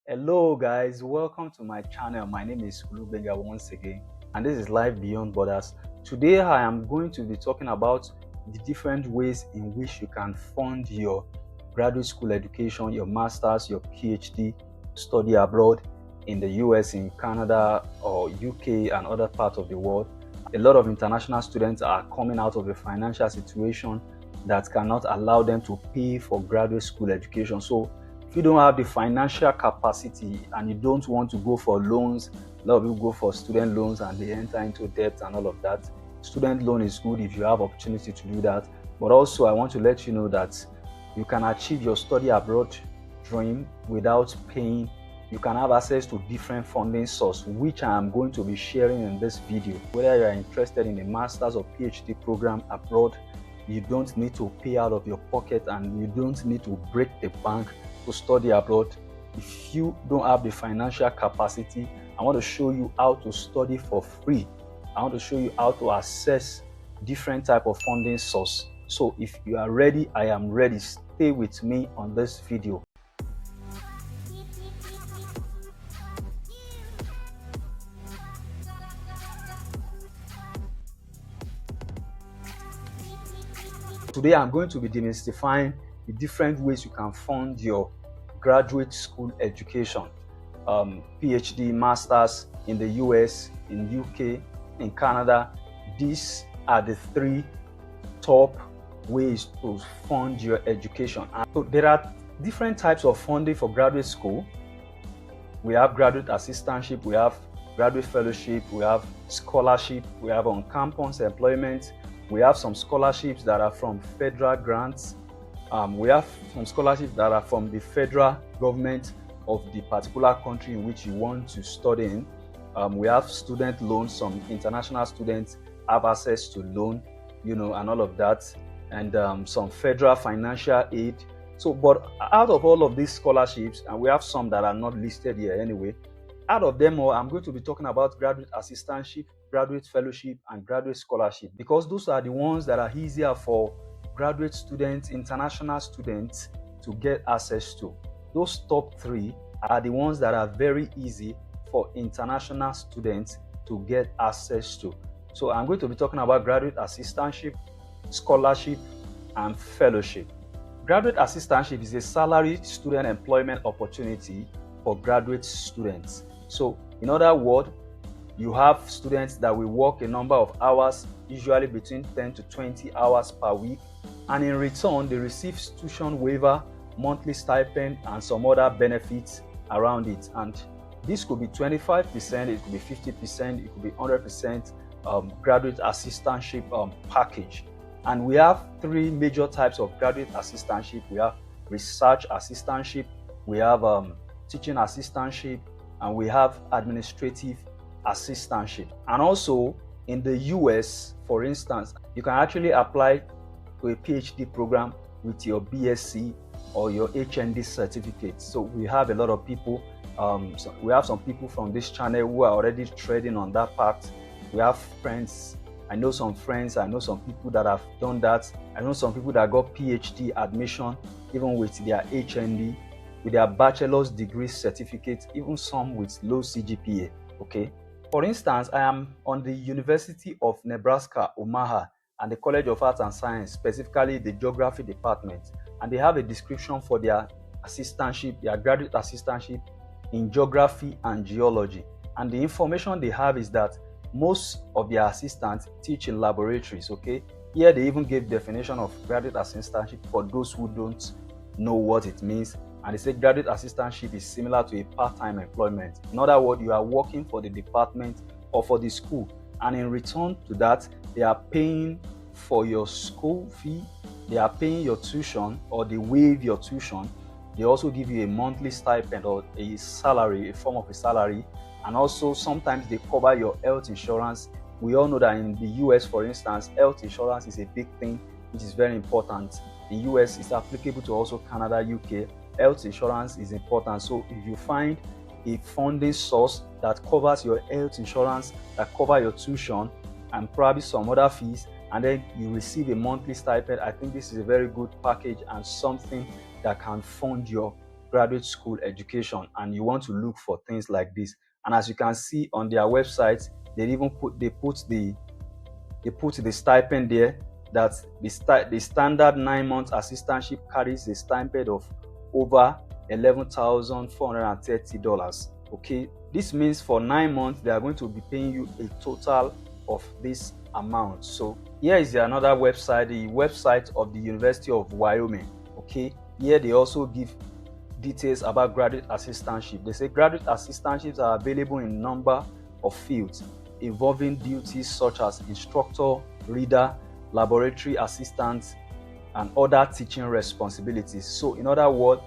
Hello guys, welcome to my channel. My name is Ulubenga once again, and this is Life Beyond Borders. Today I am going to be talking about the different ways in which you can fund your graduate school education, your master's, your PhD, study abroad in the US, in Canada or UK and other parts of the world. A lot of international students are coming out of a financial situation that cannot allow them to pay for graduate school education. So if you don't have the financial capacity and you don't want to go for loans, a lot of people go for student loans and they enter into debt and all of that. Student loan is good if you have opportunity to do that. But also I want to let you know that you can achieve your study abroad dream without paying. You can have access to different funding sources, which I am going to be sharing in this video. Whether you are interested in a master's or PhD program abroad, you don't need to pay out of your pocket and you don't need to break the bank to study abroad. If you don't have the financial capacity, I want to show you how to study for free. I want to show you how to access different type of funding source. So if you are ready, I am ready. Stay with me on this video. Today I'm going to be demystifying the different ways you can fund your graduate school education, PhD, masters in the US, in UK, in Canada. These are the three top ways to fund your education. And so there are different types of funding for graduate school. We have graduate assistantship, we have graduate fellowship, we have scholarship, we have on-campus employment, we have some scholarships that are from federal grants. We have some scholarships that are from the federal government of the particular country in which you want to study in. We have student loans. Some international students have access to loan, and all of that, and some federal financial aid. So, but out of all of these scholarships, and we have some that are not listed here anyway, out of them all, I'm going to be talking about graduate assistantship, graduate fellowship, and graduate scholarship, because those are the ones that are easier for graduate students, international students to get access to. Those top three are the ones that are very easy for international students to get access to. So I'm going to be talking about graduate assistantship, scholarship, and fellowship. Graduate assistantship is a salaried student employment opportunity for graduate students. So in other words, you have students that will work a number of hours, usually between 10 to 20 hours per week, and in return they receive tuition waiver, monthly stipend, and some other benefits around it. And this could be 25%, it could be 50%, it could be 100% graduate assistantship package. And we have three major types of graduate assistantship. We have research assistantship, we have teaching assistantship, and we have administrative assistantship. And also in the US, for instance, you can actually apply to a PhD program with your BSc or your HND certificate. So we have a lot of people, we have some people from this channel who are already trading on that path. We have friends, I know some friends, I know some people that have done that. I know some people that got PhD admission even with their HND, with their bachelor's degree certificate, even some with low CGPA. Okay. For instance, I am on the University of Nebraska, Omaha, and the College of Arts and Science, specifically the Geography Department, and they have a description for their assistantship, their graduate assistantship in Geography and Geology. And the information they have is that most of their assistants teach in laboratories. Okay, here they even give definition of graduate assistantship for those who don't know what it means. And they say graduate assistantship is similar to a part-time employment. In other words, you are working for the department or for the school, and in return to that, they are paying for your school fee, they are paying your tuition, or they waive your tuition. They also give you a monthly stipend or a salary, a form of a salary, and also sometimes they cover your health insurance. We all know that in the US, for instance, health insurance is a big thing, which is very important. In US, it's applicable to also Canada, UK. Health insurance is important. So if you find a funding source that covers your health insurance, that cover your tuition and probably some other fees, and then you receive a monthly stipend, I think this is a very good package and something that can fund your graduate school education, and you want to look for things like this. And as you can see on their website, they put the stipend there, that the standard 9 months assistantship carries a stipend of over $11,430. Okay, this means for 9 months they are going to be paying you a total of this amount. So here is another website, the website of the University of Wyoming. Okay, here they also give details about graduate assistantship. They say graduate assistantships are available in a number of fields involving duties such as instructor, reader, laboratory assistant, and other teaching responsibilities. So in other words,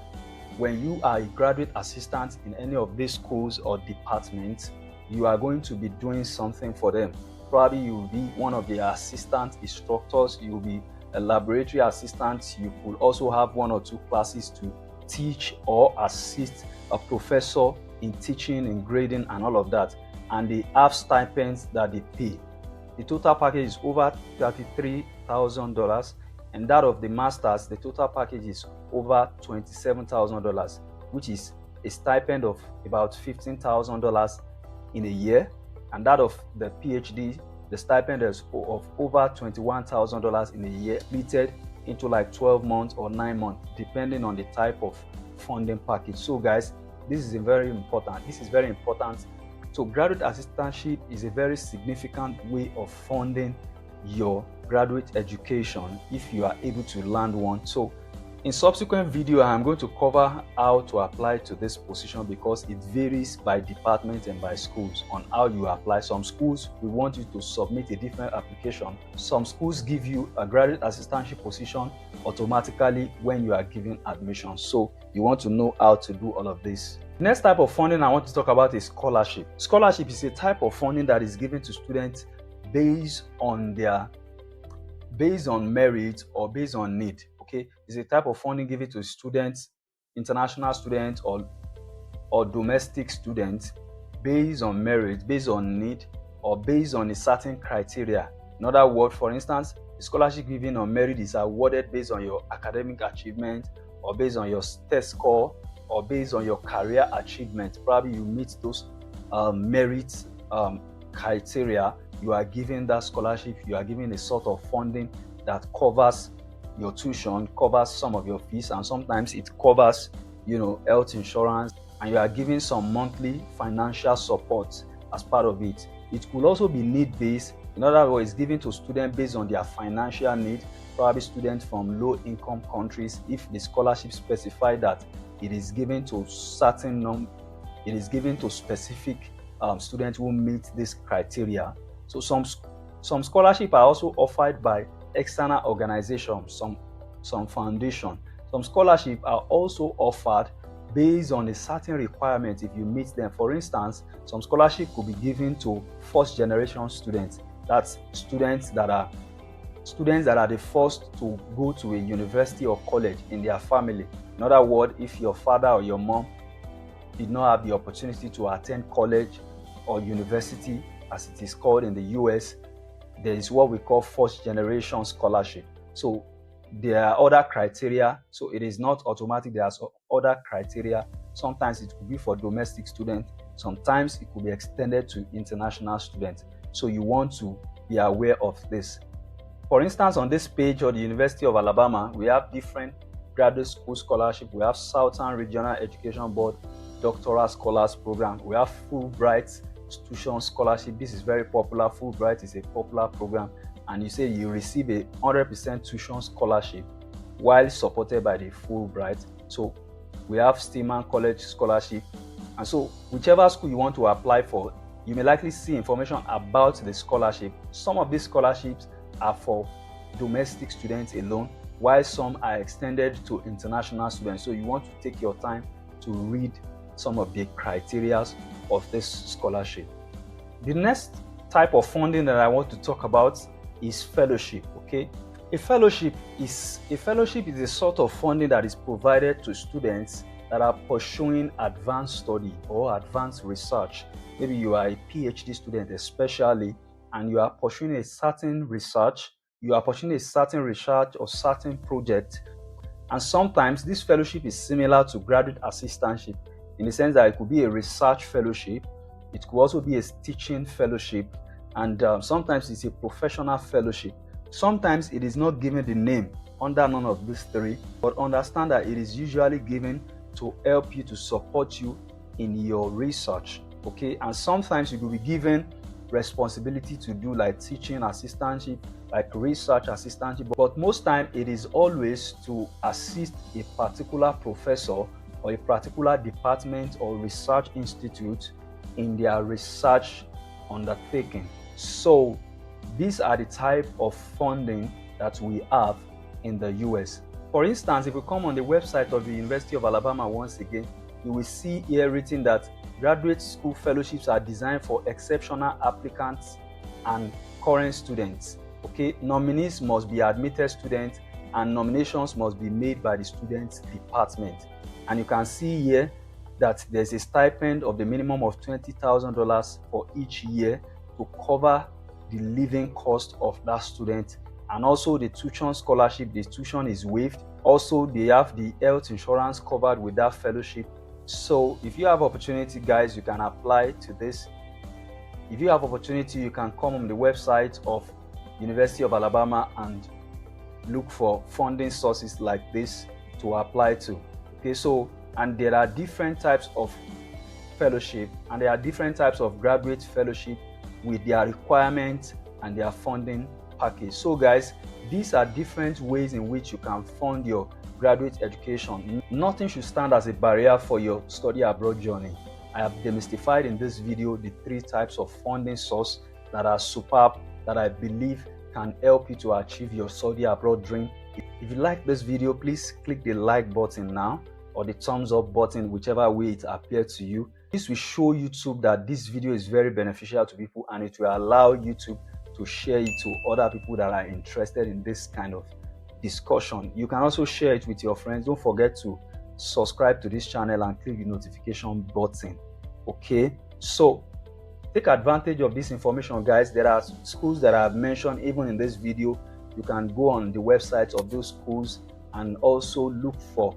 when you are a graduate assistant in any of these schools or departments, you are going to be doing something for them. Probably you will be one of the assistant instructors, you will be a laboratory assistant, you could also have 1 or 2 classes to teach or assist a professor in teaching, in grading, and all of that. And they have stipends that they pay. The total package is over $33,000, and that of the masters, the total package is over $27,000, which is a stipend of about $15,000 in a year. And that of the PhD, the stipend is of over $21,000 in a year, split into like 12 months or 9 months, depending on the type of funding package. So guys, this is very important. So graduate assistantship is a very significant way of funding your graduate education if you are able to land one. So in subsequent video, I am going to cover how to apply to this position, because it varies by department and by schools on how you apply. Some schools will want you to submit a different application. Some schools give you a graduate assistantship position automatically when you are given admission. So you want to know how to do all of this. The next type of funding I want to talk about is scholarship. Scholarship is a type of funding that is given to students based on merit or based on need. Okay, it's a type of funding given to students, international students or domestic students, based on merit, based on need, or based on a certain criteria. In other words, for instance, the scholarship given on merit is awarded based on your academic achievement, or based on your test score, or based on your career achievement. Probably you meet those merit criteria, you are given that scholarship, you are given a sort of funding that covers your tuition, covers some of your fees, and sometimes it covers, health insurance, and you are given some monthly financial support as part of it. It could also be need-based. In other words, it's given to students based on their financial need, probably students from low-income countries. If the scholarship specifies that it is given to it is given to specific students who meet this criteria. So some scholarship are also offered by external organizations, some foundation. Some scholarship are also offered based on a certain requirement if you meet them. For instance, some scholarship could be given to first generation students. That's students that are the first to go to a university or college in their family. In other words, if your father or your mom did not have the opportunity to attend college or university, as it is called in the US, there is what we call first generation scholarship. So there are other criteria. So it is not automatic. There are other criteria. Sometimes it could be for domestic students. Sometimes it could be extended to international students. So you want to be aware of this. For instance, on this page of the University of Alabama, we have different graduate school scholarship. We have Southern Regional Education Board Doctoral Scholars Program. We have Fulbright Tuition Scholarship. This is very popular. Fulbright is a popular program, and you say you receive a 100% tuition scholarship while supported by the Fulbright. So we have Stillman College Scholarship, and so whichever school you want to apply for, you may likely see information about the scholarship. Some of these scholarships are for domestic students alone, while some are extended to international students. So you want to take your time to read some of the criteria of this scholarship. The next type of funding that I want to talk about is fellowship. Okay, a fellowship is a sort of funding that is provided to students that are pursuing advanced study or advanced research. Maybe you are a PhD student especially, and you are pursuing a certain research or certain project And sometimes this fellowship is similar to graduate assistantship in the sense that it could be a research fellowship, it could also be a teaching fellowship, and sometimes it's a professional fellowship. Sometimes it is not given the name under none of these three, but understand that it is usually given to help you, to support you in your research, okay? And sometimes you will be given responsibility to do like teaching assistantship, like research assistantship, but most time it is always to assist a particular professor or a particular department or research institute in their research undertaking. So these are the type of funding that we have in the US. For instance, if we come on the website of the University of Alabama once again, you will see here written that graduate school fellowships are designed for exceptional applicants and current students. Okay, nominees must be admitted students and nominations must be made by the students department. And you can see here that there's a stipend of the minimum of $20,000 for each year to cover the living cost of that student. And also the tuition scholarship, the tuition is waived. Also, they have the health insurance covered with that fellowship. So if you have opportunity, guys, you can apply to this. If you have opportunity, you can come on the website of University of Alabama and look for funding sources like this to apply to. Okay, so, and there are different types of fellowship and there are different types of graduate fellowship with their requirements and their funding package. So guys, these are different ways in which you can fund your graduate education. Nothing should stand as a barrier for your study abroad journey. I have demystified in this video the three types of funding source that are superb, that I believe can help you to achieve your study abroad dream. If you like this video, please click the like button now or the thumbs up button, whichever way it appears to you. This will show YouTube that this video is very beneficial to people and it will allow YouTube to share it to other people that are interested in this kind of discussion. You can also share it with your friends. Don't forget to subscribe to this channel and click the notification button. Okay, so take advantage of this information, guys. There are schools that I have mentioned even in this video. You can go on the websites of those schools and also look for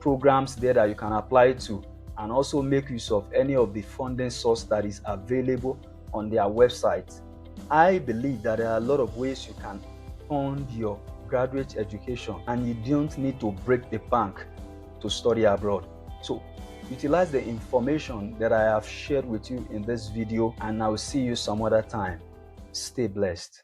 programs there that you can apply to, and also make use of any of the funding source that is available on their website. I believe that there are a lot of ways you can fund your graduate education and you don't need to break the bank to study abroad. So utilize the information that I have shared with you in this video, and I will see you some other time. Stay blessed.